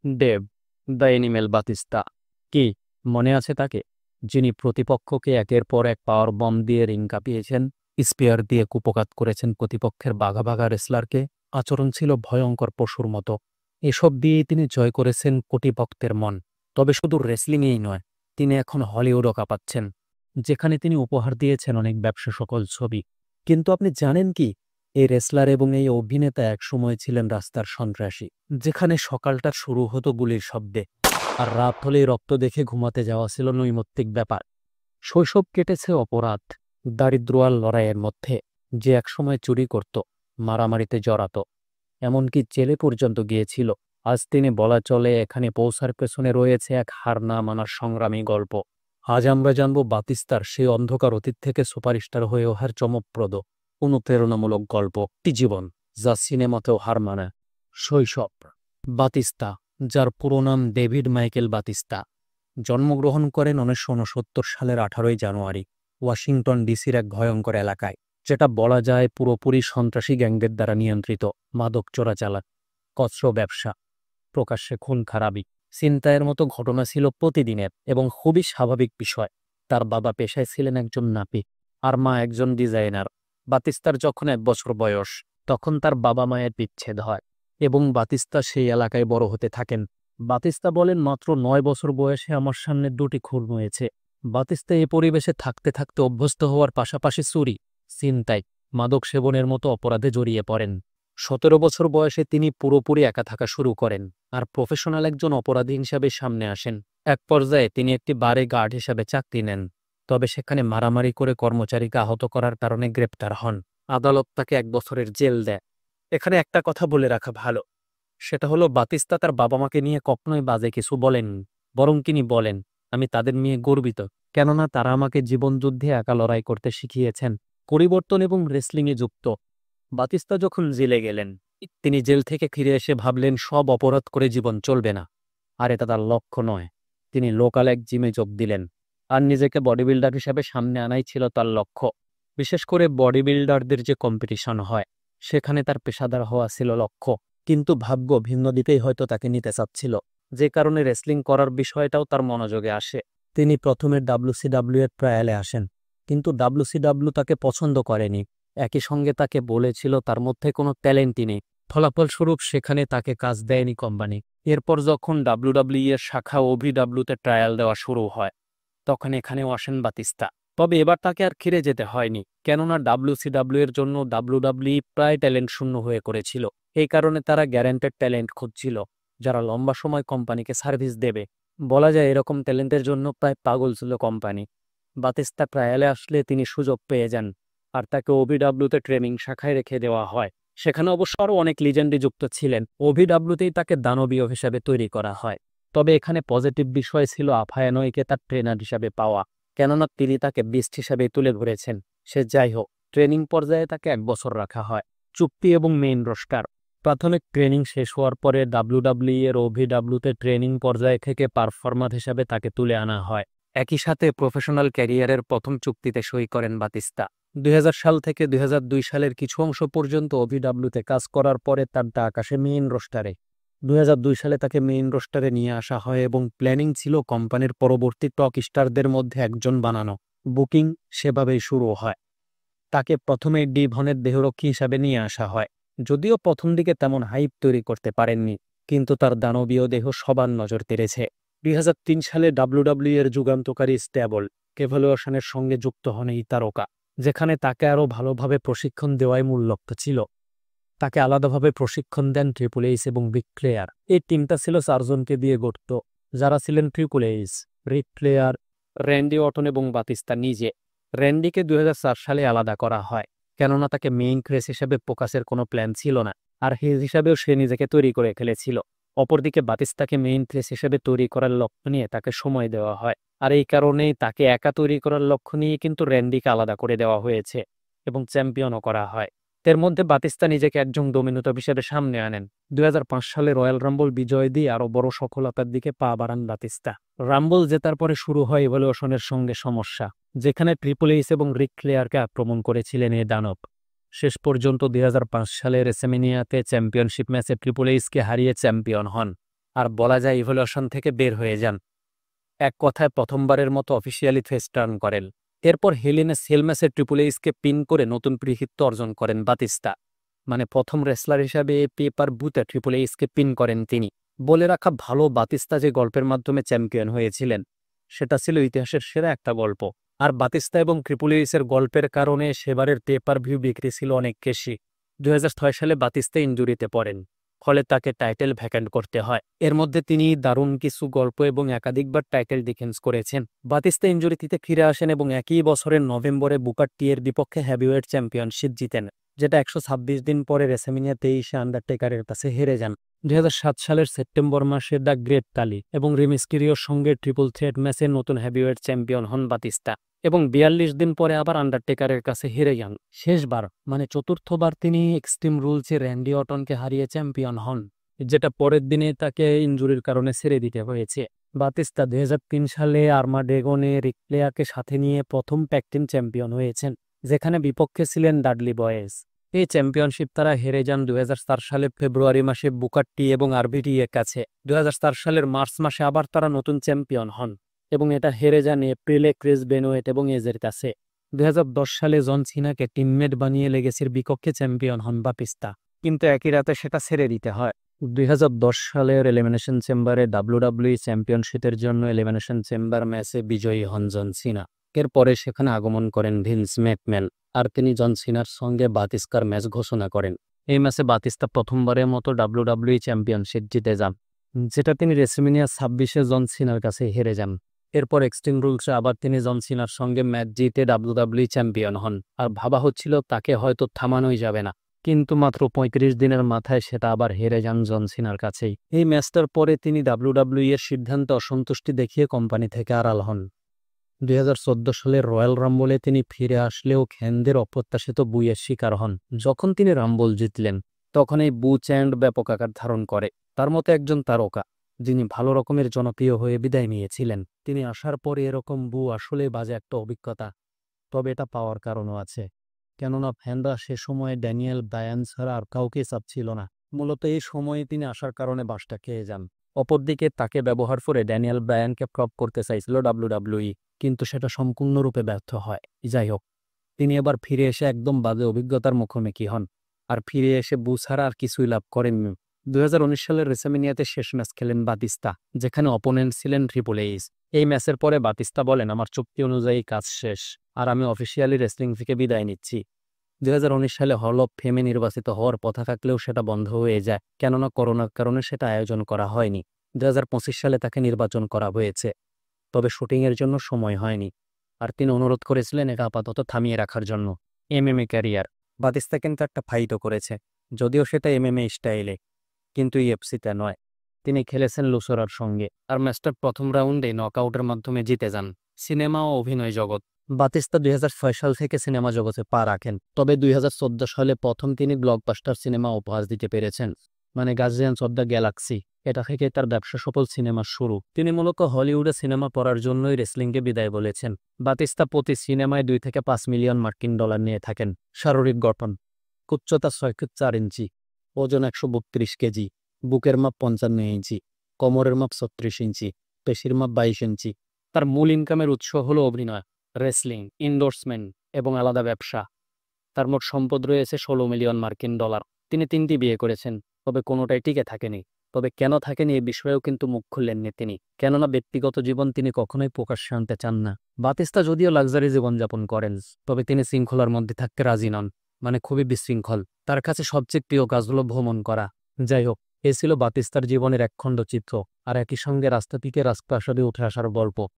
Dave, the animal Batista. কি মনে আছে তাকে? যিনি প্রতিপক্ষকে একের পর এক পাওয়ার বম দিয়ে রিং কাঁপিয়েছেন, স্পিয়ার দিয়ে কুপঘাত করেছেন প্রতিপক্ষের বাঘা বাঘা রেসলারকে। আচরণ ছিল ভয়ঙ্কর পশুর মতো। এসব দিয়েই তিনি জয় করেছেন কোটি ভক্তের মন। তবে শুধু রেসলিংয়েই নয়, তিনি এখন হলিউডও কাঁপাচ্ছেন, যেখানে তিনি উপহার দিয়েছেন অনেক ব্যবসা সকল ছবি। কিন্তু আপনি জানেন কি, এই রেসলার এবং এই অভিনেতা একসময় ছিলেন রাস্তার সন্ত্রাসী, যেখানে সকালটা শুরু হতো গুলির শব্দে, আর রাত হলেই রক্ত দেখে ঘুমাতে যাওয়া ছিল নৈমিত্তিক ব্যাপার। শৈশব কেটেছে অপরাধ, দারিদ্র আর লড়াইয়ের মধ্যে। যে একসময় চুরি করত, মারামারিতে জড়াত, এমনকি জেলে পর্যন্ত গিয়েছিল। আজ তিনি বলা চলে এখানে পৌঁছার পেছনে রয়েছে এক হার না মানার সংগ্রামী গল্প। আজ আমরা জানব বাতিস্তার সেই অন্ধকার অতীত থেকে সুপারস্টার হয়ে ওঠার চমকপ্রদ অনুপ্রেরণামূলক গল্প, একটি জীবন যা সিনেমাতেও হার মানে। শৈশব। বাতিস্তা, যার পুরো নাম ডেভিড মাইকেল বাতিস্তা, জন্মগ্রহণ করেন 1969 সালের 18ই জানুয়ারি ওয়াশিংটন ডিসির এক ভয়ঙ্কর এলাকায়, যেটা বলা যায় পুরোপুরি সন্ত্রাসী গ্যাংদের দ্বারা নিয়ন্ত্রিত। মাদক চোরাচালান, কচরো ব্যবসা, প্রকাশ্যে খুন খারাপি, ছিনতাইয়ের মতো ঘটনা ছিল প্রতিদিনের এবং খুবই স্বাভাবিক বিষয়। তার বাবা পেশায় ছিলেন একজন নাপিত, আর মা একজন ডিজাইনার। বাতিস্তার যখন 1 বছর বয়স, তখন তার বাবা মায়ের বিচ্ছেদ হয় এবং বাতিস্তা সেই এলাকায় বড় হতে থাকেন। বাতিস্তা বলেন, মাত্র 9 বছর বয়সে আমার সামনে 2টি খুন হয়েছে। বাতিস্তা এই পরিবেশে থাকতে থাকতে অভ্যস্ত হওয়ার পাশাপাশি চুরি, ছিনতাই, মাদক সেবনের মতো অপরাধে জড়িয়ে পড়েন। 17 বছর বয়সে তিনি পুরোপুরি একা থাকা শুরু করেন আর প্রফেশনাল একজন অপরাধী হিসাবে সামনে আসেন। এক পর্যায়ে তিনি একটি বারে গার্ড হিসাবে চাকরি নেন, তবে সেখানে মারামারি করে কর্মচারীকে আহত করার কারণে গ্রেপ্তার হন। আদালত তাকে 1 বছরের জেল দেয়। এখানে একটা কথা বলে রাখা ভালো, সেটা হলো বাতিস্তা তার বাবা মাকে নিয়ে কখনোই বাজে কিছু বলেননি, বরং তিনি বলেন, আমি তাদের নিয়ে গর্বিত, কেননা তারা আমাকে জীবনযুদ্ধে একা লড়াই করতে শিখিয়েছেন। পরিবর্তন এবং রেসলিংয়ে যুক্ত। বাতিস্তা যখন জেলে গেলেন, তিনি জেল থেকে ফিরে এসে ভাবলেন সব অপরাধ করে জীবন চলবে না, আর এটা তার লক্ষ্য নয়। তিনি লোকাল এক জিমে যোগ দিলেন, আর নিজেকে বডি বিল্ডার হিসাবে সামনে আনাই ছিল তার লক্ষ্য। বিশেষ করে বডি বিল্ডারদের যে কম্পিটিশন হয়, সেখানে তার পেশাদার হওয়া ছিল লক্ষ্য। কিন্তু ভাগ্য ভিন্ন দিকেই হয়তো তাকে নিতে চাচ্ছিল, যে কারণে রেসলিং করার বিষয়টাও তার মনোযোগে আসে। তিনি প্রথমে WCW এর ট্রায়ালে আসেন, কিন্তু WCW তাকে পছন্দ করেনি। একই সঙ্গে তাকে বলেছিল তার মধ্যে কোনো ট্যালেন্টই নেই। ফলাফলস্বরূপ সেখানে তাকে কাজ দেয়নি কোম্পানি। এরপর যখন WWE এর শাখা OVW-তে ট্রায়াল দেওয়া শুরু হয়, তখন এখানেও আসেন বাতিস্তা। তবে এবার তাকে আর ফিরে যেতে হয়নি, কেননা WCW এর জন্য WWE প্রায় ট্যালেন্ট শূন্য হয়ে করেছিল। এই কারণে তারা গ্যারান্টেড ট্যালেন্ট খুঁজছিল, যারা লম্বা সময় কোম্পানিকে সার্ভিস দেবে। বলা যায় এরকম ট্যালেন্টের জন্য প্রায় পাগল ছিল কোম্পানি। বাতিস্তা ট্রায়ালে আসলে তিনি সুযোগ পেয়ে যান, আর তাকে OVW-তে ট্রেনিং শাখায় রেখে দেওয়া হয়। সেখানে অবশ্য আরও অনেক লিজেন্ডই যুক্ত ছিলেন। OVW-তেই তাকে দানবীয় হিসাবে তৈরি করা হয়। তবে এখানে পজিটিভ বিষয় ছিল আফায়ানোইকে তার ট্রেনার হিসাবে পাওয়া, কেননা তিনি তাকে বিস্ট হিসাবে তুলে ধরেছেন। সে যাই হোক, ট্রেনিং পর্যায়ে তাকে 1 বছর রাখা হয়। চুক্তি এবং মেইন রোস্টার। প্রাথমিক ট্রেনিং শেষ হওয়ার পরে WWE এর OVW-তে ট্রেনিং পর্যায় থেকে পারফর্মার হিসাবে তাকে তুলে আনা হয়। একই সাথে প্রফেশনাল ক্যারিয়ারের প্রথম চুক্তিতে সই করেন বাতিস্তা। 2000 সাল থেকে 2002 সালের কিছু অংশ পর্যন্ত OVW-তে কাজ করার পরে তার ডাক আসে মেইন রোস্টারে। 2002 সালে তাকে মেইন রোস্টারে নিয়ে আসা হয় এবং প্ল্যানিং ছিল কোম্পানির পরবর্তী টপ স্টারদের মধ্যে একজন বানানো। বুকিং সেভাবেই শুরু হয়। তাকে প্রথমে ডিভনের দেহরক্ষী হিসাবে নিয়ে আসা হয়। যদিও প্রথম দিকে তেমন হাইপ তৈরি করতে পারেননি, কিন্তু তার দানবীয় দেহ সবার নজর কেড়েছে। 2003 সালে WWE এর যুগান্তকারী স্ট্যাবল কেভলিউশনের সঙ্গে যুক্ত হন এই তারকা, যেখানে তাকে আরও ভালোভাবে প্রশিক্ষণ দেওয়াই মূল লক্ষ্য ছিল। তাকে আলাদাভাবে প্রশিক্ষণ দেন ট্রিপল এইচ এবং রিক ফ্লেয়ার। এই টিমটা ছিল 4 জনকে দিয়ে গঠিত, যারা ছিলেন triple H, Ric Flair, Randy Orton এবং বাতিস্তা নিজে। র্যান্ডিকে 2004 সালে আলাদা করা হয়, কেননা তাকে মেইন ক্রেস হিসেবে ফোকাসের কোনো প্ল্যান ছিল না, আর হিজ হিসাবেও সে নিজেকে তৈরি করে ফেলেছিল। অপরদিকে বাতিস্তাকে মেইন ক্রেস হিসেবে তৈরি করার লক্ষ্য নিয়ে তাকে সময় দেওয়া হয়, আর এই কারণেই তাকে একা তৈরি করার লক্ষ্য নিয়ে কিন্তু র্যান্ডিকে আলাদা করে দেওয়া হয়েছে এবং চ্যাম্পিয়নও করা হয়। এর মধ্যে বাতিস্তা নিজেকে একজন ডোমিনেটর হিসেবে সামনে আনেন। 2005 সালে রয়্যাল রাম্বল বিজয় দিয়ে আরও বড় সফলতার দিকে পা বাড়ান বাতিস্তা। রাম্বল জেতার পরে শুরু হয় ইভলিউশনের সঙ্গে সমস্যা, যেখানে ট্রিপল এইচ এবং রিক ফ্লেয়ারকে আক্রমণ করেছিলেন এই দানব। শেষ পর্যন্ত 2005 সালে রেসেমিনিয়াতে চ্যাম্পিয়নশিপ ম্যাচে ট্রিপল এইচকে হারিয়ে চ্যাম্পিয়ন হন, আর বলা যায় ইভলিউশন থেকে বের হয়ে যান। এক কথায় প্রথমবারের মতো অফিসিয়ালি ফেস টার্ন করেন। এরপর হেলিনে সেল ম্যাচে ট্রিপল এইচকে পিন করে নতুন কৃতিত্ব অর্জন করেন বাতিস্তা। মানে প্রথম রেসলার হিসাবে পেপার বুথে ট্রিপল এইচকে পিন করেন তিনি। বলে রাখা ভালো, বাতিস্তা যে গল্পের মাধ্যমে চ্যাম্পিয়ন হয়েছিলেন সেটা ছিল ইতিহাসের সেরা একটা গল্প। আর বাতিস্তা এবং ট্রিপল এইচের গল্পের কারণে সেবারের পেপার ভিউ বিক্রি ছিল অনেক বেশি। 2006 সালে বাতিস্তা ইনজুরিতে পড়েন, ফলে তাকে টাইটেল ভ্যাকেন্ট করতে হয়। এর মধ্যে তিনি দারুণ কিছু গল্প এবং একাধিকবার টাইটেল ডিফেন্স করেছেন। বাতিস্তা ইনজুরি থেকে ফিরে আসেন এবং একই বছরের নভেম্বরে বুকার টি এর বিপক্ষে হেভিওয়েট চ্যাম্পিয়নশিপ জিতেন, যেটা 126 দিন পরে রেসেমিনিয়া 23 আন্ডারটেকারের কাছে হেরে যান। 2007 সালের সেপ্টেম্বর মাসে দ্য গ্রেট কালি এবং রিমিস্কিরিওর সঙ্গে ট্রিপল থ্রেট ম্যাচে নতুন হেভিওয়েট চ্যাম্পিয়ন হন বাতিস্তা এবং 42 দিন পরে আবার আন্ডারটেকারের কাছে হেরে যান। শেষবার মানে চতুর্থবার তিনি এক্সট্রিম রুলসে র্যান্ডি অটনকে হারিয়ে চ্যাম্পিয়ন হন, যেটা পরের দিনে তাকে ইনজুরির কারণে ছেড়ে দিতে হয়েছে। বাতিস্তা 2003 সালে আর্মাডেগনে রিক ফ্লেয়ারকে সাথে নিয়ে প্রথম ট্যাগ টিম চ্যাম্পিয়ন হয়েছেন, যেখানে বিপক্ষে ছিলেন ডাডলি বয়েজ। এই চ্যাম্পিয়নশিপ তারা হেরে যান 2004 সালে ফেব্রুয়ারি মাসে বুকার টি এবং আরবিটি এর কাছে। 2004 সালের মার্চ মাসে আবার তারা নতুন চ্যাম্পিয়ন হন এবং এটা হেরে যান এপ্রিলে ক্রিস বেনোয়েট এবং এজের কাছে। 2010 সালে জন সিনাকে টিমমেট বানিয়ে লেগেসির বিপক্ষে চ্যাম্পিয়ন হন বাতিস্তা, কিন্তু একই রাতে সেটা ছেড়ে দিতে হয়। 2010 সালের এলিমিনেশন চেম্বারে ডাব্লিউডাব্লিউই চ্যাম্পিয়নশিপের জন্য এলিমিনেশন চেম্বার ম্যাচে বিজয়ী হন জন সিনা। এরপরে সেখানে আগমন করেন ভিন্স ম্যাকম্যান, আর তিনি জন সিনার সঙ্গে বাতিস্তার ম্যাচ ঘোষণা করেন। এই ম্যাচে বাতিস্তা প্রথমবারের মতো ডাব্লিউডাব্লিউই চ্যাম্পিয়নশিপ জিতে যান, যেটা তিনি রেসেমিনিয়া 26-এ জন সিনার কাছে হেরে যান। এরপর এক্সট্রিম রুলসে আবার তিনি জন সিনার সঙ্গে ম্যাচ জিতে ডাব্লিউডাব্লিউই চ্যাম্পিয়ন হন। আর ভাবা হচ্ছিল তাকে হয়তো থামানোই যাবে না, কিন্তু মাত্র 35 দিনের মাথায় সেটা আবার হেরে যান জন সিনার কাছেই। এই ম্যাচটার পরে তিনি ডাব্লিউডাব্লিউই এর সিদ্ধান্তে অসন্তুষ্টি দেখিয়ে কোম্পানি থেকে আড়াল হন। 2014 সালের রয়্যাল রাম্বলে তিনি ফিরে আসলেও ফ্যানদের অপ্রত্যাশিত বুয়ের শিকার হন। যখন তিনি রাম্বল জিতলেন তখন এই বু চ্যান্ড ব্যাপক আকার ধারণ করে। তার মতো একজন তারকা যিনি ভালো রকমের জনপ্রিয় হয়ে বিদায় নিয়েছিলেন, তিনি আসার পরে এরকম বু আসলে বাজে একটা অভিজ্ঞতা। তবে এটা পাওয়ার কারণও আছে, কেননা ফ্যানরা সে সময়ে ড্যানিয়েল ব্রায়ান ছাড়া আর কাউকে চাচ্ছিল না। মূলত এই সময়ে তিনি আসার কারণে বাসটা খেয়ে যান। অপরদিকে তাকে ব্যবহার করে ড্যানিয়েল ব্রায়ানকে প্রপ করতে চাইছিল ডাব্লিউডাব্লিউই, কিন্তু সেটা সম্পূর্ণরূপে ব্যর্থ হয়। যাই হোক, তিনি এবার ফিরে এসে একদম বাজে অভিজ্ঞতার মুখোমুখি হন, আর ফিরে এসে বু ছাড়া আর কিছুই লাভ করেননি। 2019 সালের রেসেমিনিয়াতে শেষ ম্যাচ খেলেন বাতিস্তা, যেখানে অপোনেন্ট ছিলেন ট্রিপল এইচ। এই ম্যাচের পরে বাতিস্তা বলেন, আমার চুক্তি অনুযায়ী কাজ শেষ, আর আমি অফিসিয়ালি রেসলিং থেকে বিদায় নিচ্ছি। 2019 সালে হল অফ ফেমে নির্বাচিত হওয়ার কথা থাকলেও সেটা বন্ধ হয়ে যায়, কেননা করোনার কারণে সেটা আয়োজন করা হয়নি। 2025 সালে তাকে নির্বাচন করা হয়েছে, তবে শুটিংয়ের জন্য সময় হয়নি। আর তিনি অনুরোধ করেছিলেন এটা আপাতত থামিয়ে রাখার জন্য। এমএমএ ক্যারিয়ার, বাতিস্তা কিন্তু একটা ফাইটও করেছে, যদিও সেটা এমএমএ স্টাইলে, কিন্তু ইএফসিতে নয়। তিনি খেলেছেন লুসোরার সঙ্গে, আর ম্যাচটার প্রথম রাউন্ডে নকআউটের মাধ্যমে জিতে যান। সিনেমা ও অভিনয় জগৎ, বাতিস্তা 2006 সাল থেকে সিনেমা জগতে পা রাখেন, তবে 2014 সালে প্রথম তিনি ব্লকবাস্টার সিনেমা উপহার দিতে পেরেছেন, মানে গার্জিয়ান্স অব দ্য গ্যালাক্সি। এটা থেকে তার ব্যবসা সফল সিনেমার শুরু। তিনি মূলত হলিউডে সিনেমা পড়ার জন্যই রেসলিংকে বিদায় বলেছেন। বাতিস্তা প্রতি সিনেমায় 2 থেকে 5 মিলিয়ন মার্কিন ডলার নিয়ে থাকেন। শারীরিক গঠন, উচ্চতা 6 ফুট 4 ইঞ্চি, ওজন 132 কেজি, বুকের মাপ 55 ইঞ্চি, কোমরের মাপ 36 ইঞ্চি, পেশির মাপ 22 ইঞ্চি। তার মূল ইনকামের উৎস হলো অভিনয়, রেসলিং, ইন্ডোর্সমেন্ট এবং আলাদা ব্যবসা। তার মোট সম্পদ রয়েছে 16 মিলিয়ন মার্কিন ডলার। তিনি 3টি বিয়ে করেছেন, তবে কোনোটাই টিকে থাকেনি। তবে কেন থাকেনি এ বিষয়েও কিন্তু মুখ খুললেননি তিনি, কেননা ব্যক্তিগত জীবন তিনি কখনোই প্রকাশ্যে আনতে চান না। বাতিস্তা যদিও লাক্সারি জীবনযাপন করেন, তবে তিনি শৃঙ্খলার মধ্যে থাকতে রাজি নন, মানে খুবই বিশৃঙ্খল। তার কাছে সবচেয়ে প্রিয় কাজ হলো ভ্রমণ করা। যাই হোক, এ ছিল বাতিস্তার জীবনের একখণ্ড চিত্র, আর একই সঙ্গে রাস্তা থেকে রাজপ্রাসাদে উঠে আসার গল্প।